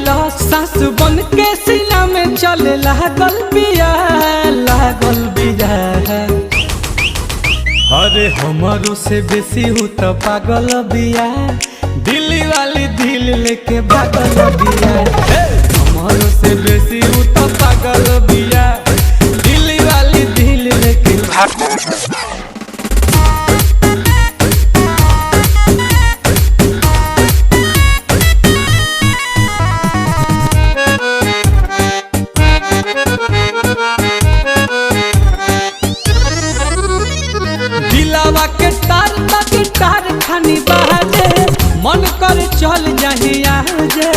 कैला सास बन के सीना में चले लागल बिया अरे हमारो से बेसी हूँ तो पागल बिया दिल्ली वाली दिल लेके भागल बिया हमारो से बेसी हूँ तो पागल बिया दिल्ली वाली दिल लेके भागल। दिलावा के तार खानी बाजे मन कर चल जाही आजे